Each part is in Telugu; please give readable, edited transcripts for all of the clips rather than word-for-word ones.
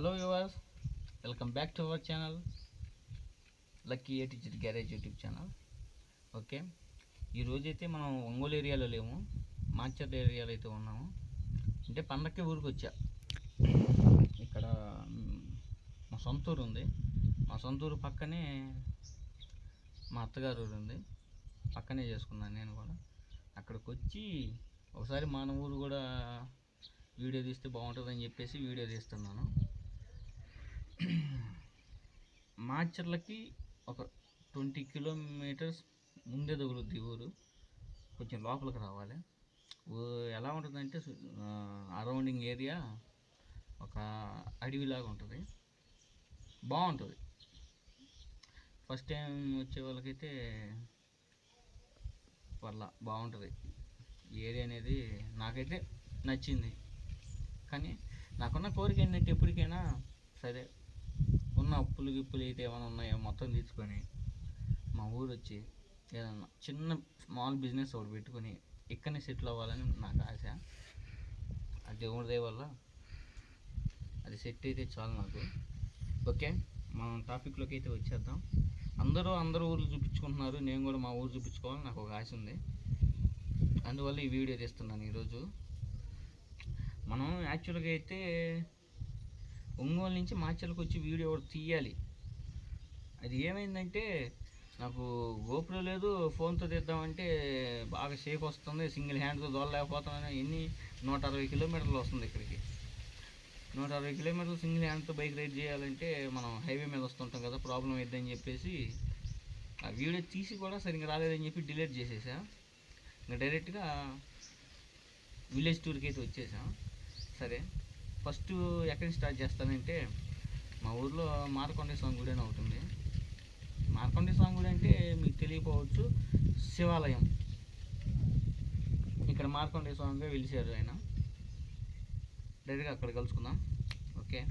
Hello viewers, welcome back to our channel lucky A teacher garage YouTube channel. Okay, ఈరోజైతే మనం ఒంగోలు ఏరియాలో లేము, మాచర్ల ఏరియాలో అయితే ఉన్నాము. అంటే పండక్కి ఊరికి వచ్చా. ఇక్కడ మా సొంత ఊరు ఉంది. మా సొంత ఊరు పక్కనే మా అత్తగారు ఊరు ఉంది. పక్కనే చేసుకున్నాను నేను కూడా. అక్కడికి వచ్చి ఒకసారి మన ఊరు కూడా వీడియో తీస్తే బాగుంటుందని చెప్పేసి వీడియో తీస్తున్నాను. మాచర్లకి ఒక 20 కిలోమీటర్స్ ముందే తగులుద్ది ఊరు. కొంచెం లోపలికి రావాలి. ఎలా ఉంటుందంటే అరౌండింగ్ ఏరియా ఒక అడవిలాగా ఉంటుంది, బాగుంటుంది. ఫస్ట్ టైం వచ్చే వాళ్ళకైతే బాగుంటుంది. ఈ ఏరియా అనేది నాకైతే నచ్చింది. కానీ నాకున్న కోరిక ఏంటంటే ఎప్పటికైనా సరే ఉన్న అప్పులు గిప్పులు అయితే ఏమైనా ఉన్నాయో మొత్తం తీసుకొని మా ఊరు వచ్చి ఏదన్నా చిన్న స్మాల్ బిజినెస్ ఒకటి పెట్టుకొని ఇక్కడనే సెటిల్ అవ్వాలని నాకు ఆశ. ఆ దేవుడి దయ వల్ల అది సెట్ అయితే చాలు నాకు. ఓకే, మనం టాపిక్లోకి అయితే వచ్చేద్దాం. అందరూ ఊర్లు చూపించుకుంటున్నారు, నేను కూడా మా ఊరు చూపించుకోవాలని నాకు ఒక ఆశ ఉంది. అందువల్ల ఈ వీడియో తీస్తున్నాను ఈరోజు. మనం యాక్చువల్గా అయితే ఒంగోలు నుంచి మాచర్లకు వచ్చి వీడియో ఒకటి తీయాలి. అది ఏమైందంటే నాకు గోప్రో లేదు, ఫోన్తో తీద్దామంటే బాగా షేక్ వస్తుంది, సింగిల్ హ్యాండ్తో దోలలేకపోతున్నాను. 160 కిలోమీటర్లు వస్తుంది ఇక్కడికి. 160 కిలోమీటర్లు సింగిల్ హ్యాండ్తో బైక్ రైడ్ చేయాలంటే మనం హైవే మీద వస్తుంటాం కదా, ప్రాబ్లం అయిద్దని చెప్పేసి ఆ వీడియో తీసి కూడా సరిగ్గా రాలేదని చెప్పి డిలీట్ చేసేసా. ఇంకా డైరెక్ట్గా విలేజ్ టూర్కి అయితే వచ్చేసాం. సరే, ఫస్ట్ ఎక్కడి స్టార్ట్ చేస్తానంటే మా ఊర్లో మార్కండేయ స్వామి గుడి అని ఒకటి ఉంది. మార్కండేయ స్వామి గుడి అంటే మీకు తెలియకపోవచ్చు, శివాలయం. ఇక్కడ మార్కండేయ స్వామిగా వెలిసారు ఆయన. డైరెక్ట్గా అక్కడ కలుసుకుందాం. ఓకే,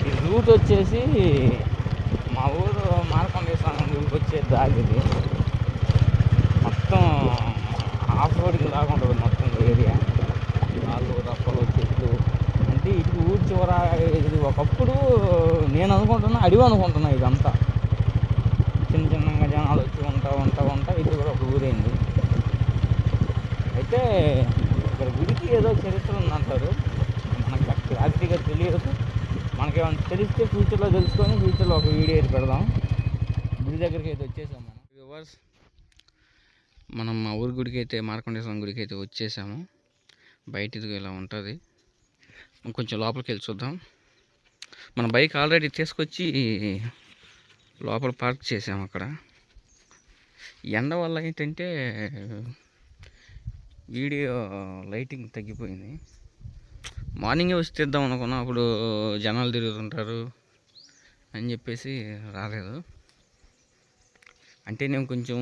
ఈ రూట్ వచ్చేసి మా ఊరు మార్కండేయ స్వామి గుడికి వచ్చే దారిది. మొత్తం ఆఫ్ రోడ్కి లాగా ఉంటుంది మొత్తం ఏరియా. రాళ్ళు రప్పలు చెట్లు. అంటే ఇటు ఊరి చివర ఇది ఒకప్పుడు నేను అనుకుంటున్నా అడవి అనుకుంటున్నా. ఇదంతా చిన్నగా జనాలు వచ్చి ఉంటా ఇది కూడా ఒక ఊరైంది. అయితే ఇక్కడ గుడికి ఏదో చరిత్ర ఉందంటారు, మనకు క్లారిటీగా తెలియదు. మనకేమైనా తెలిస్తే ఫ్యూచర్లో తెలుసుకొని ఫ్యూచర్లో ఒక వీడియో అయితే పెడదాం. గుడి దగ్గరికి అయితే వచ్చేసాం మనం. వ్యూవర్స్, మనం మా ఊరి గుడికి అయితే మార్కండేయ స్వామి గుడికి అయితే వచ్చేసాము. బయట ఇది ఇలా ఉంటుంది. కొంచెం లోపలికి వెళ్ళి చూద్దాం. మన బైక్ ఆల్రెడీ తీసుకొచ్చి లోపల పార్క్ చేసాము. అక్కడ ఎండ వల్ల ఏంటంటే వీడియో లైటింగ్ తగ్గిపోయింది. మార్నింగే వచ్చి తీద్దాం అనుకున్నా, అప్పుడు జనాలు తిరుగుతుంటారు అని చెప్పేసి రాలేదు. అంటే నేను కొంచెం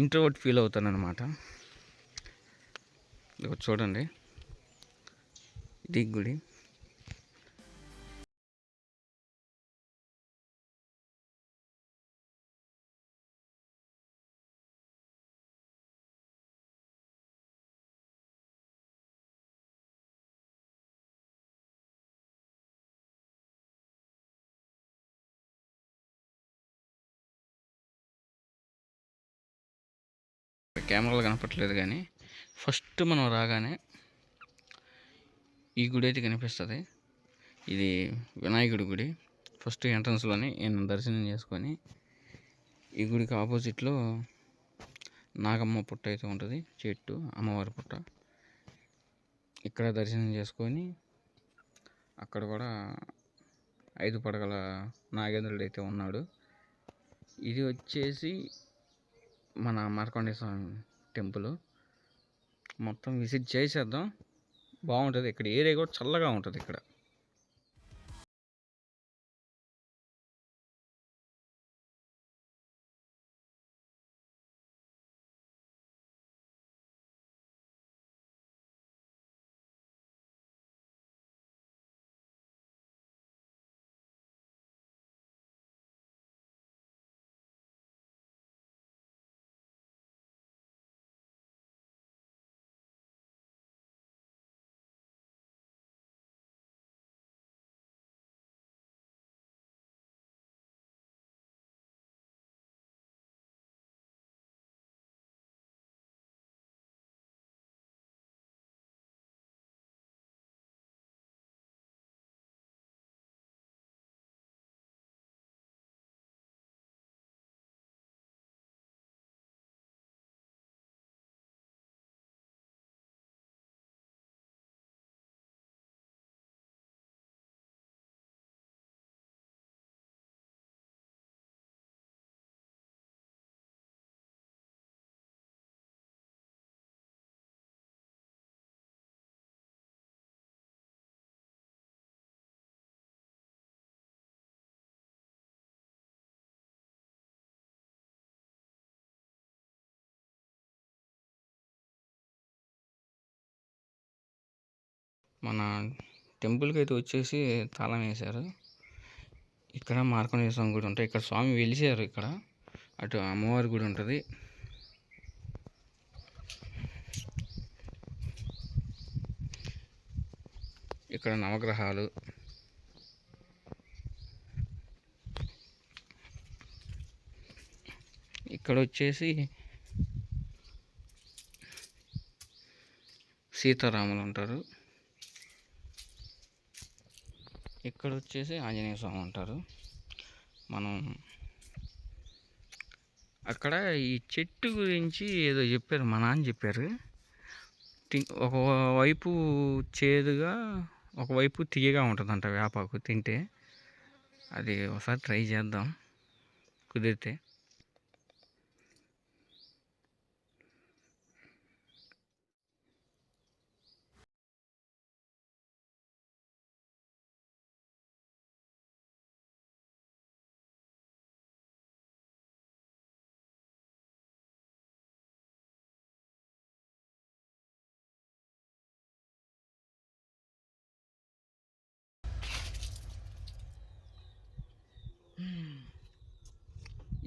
ఇంట్రోవర్ట్ ఫీల్ అవుతాను అనమాట. చూడండి, ఇది గుడి. కెమెరాలు కనపట్లేదు కానీ ఫస్ట్ మనం రాగానే ఈ గుడి అయితే కనిపిస్తుంది. ఇది వినాయకుడి గుడి. ఫస్ట్ ఎంట్రన్స్లోనే నేను దర్శనం చేసుకొని ఈ గుడికి ఆపోజిట్లో నాగమ్మ పుట్ట అయితే ఉంటుంది, చెట్టు అమ్మవారి పుట్ట. ఇక్కడ దర్శనం చేసుకొని అక్కడ కూడా 5 పడగల నాగేంద్రుడు అయితే ఉన్నాడు. ఇది వచ్చేసి మన మార్కండేయ స్వామి టెంపుల్. మొత్తం విజిట్ చేసేద్దాం, బాగుంటుంది. ఇక్కడ ఏరియా కూడా చల్లగా ఉంటుంది ఇక్కడ. మన టెంపుల్కి అయితే వచ్చేసి తాళం వేశారు. ఇక్కడ మార్కండేయ స్వామి గుడి ఉంటుంది. ఇక్కడ స్వామి వెలిసారు. ఇక్కడ అటు అమ్మవారి గుడి ఉంటుంది. ఇక్కడ నవగ్రహాలు, ఇక్కడ వచ్చేసి సీతారాములు ఉంటారు. ఇక్కడ వచ్చేసి ఆంజనేయ స్వామి ఉంటారు. మనం అక్కడ ఈ చెట్టు గురించి ఏదో చెప్పారు, మా నాన్న చెప్పారు. ఒకవైపు చేదుగా, ఒకవైపు తీయగా ఉంటుందంట వేపాకు తింటే. అది ఒకసారి ట్రై చేద్దాం కుదిరితే.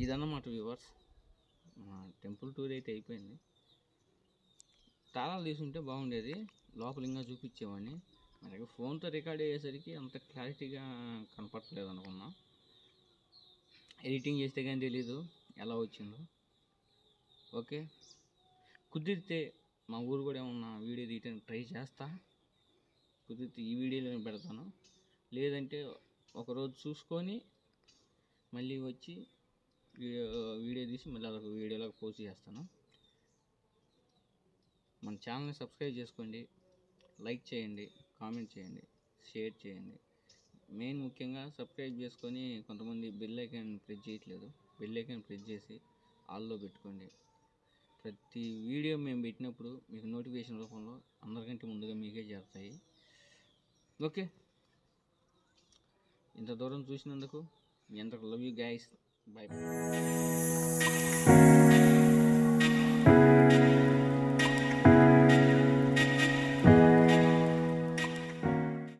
ఇదన్నమాట వ్యూవర్స్, మా టెంపుల్ టూర్ అయితే అయిపోయింది. తాళాలు తీసుంటే బాగుండేది, లోపల ఇంకా చూపించేవాడిని. మరి ఫోన్తో రికార్డ్ అయ్యేసరికి అంత క్లారిటీగా కనపడలేదు అనుకున్నా. ఎడిటింగ్ చేస్తే కానీ తెలీదు ఎలా వచ్చిందో. ఓకే, కుదిరితే మా ఊరు కూడా ఏమన్నా వీడియో తీయడానికి ట్రై చేస్తా. కుదిరితే ఈ వీడియోలో పెడతాను, లేదంటే ఒకరోజు చూసుకొని మళ్ళీ వచ్చి వీడియో తీసి మళ్ళీ అదొక వీడియోలోకి పోస్ట్ చేస్తాను. మన ఛానల్ని సబ్స్క్రైబ్ చేసుకోండి, లైక్ చేయండి, కామెంట్ చేయండి, షేర్ చేయండి. మెయిన్ ముఖ్యంగా సబ్స్క్రైబ్ చేసుకొని కొంతమంది బెల్ ఐకాన్ ప్రెస్ చేయట్లేదు. బెల్ ఐకాన్ ప్రెస్ చేసి ఆల్లో పెట్టుకోండి. ప్రతి వీడియో మేము పెట్టినప్పుడు మీకు నోటిఫికేషన్ రూపంలో అందరికంటే ముందుగా మీకే చేస్తాయి. ఓకే, ఇంత దూరం చూసినందుకు మీ అందరికి లవ్ యూ గైస్. బాయ్.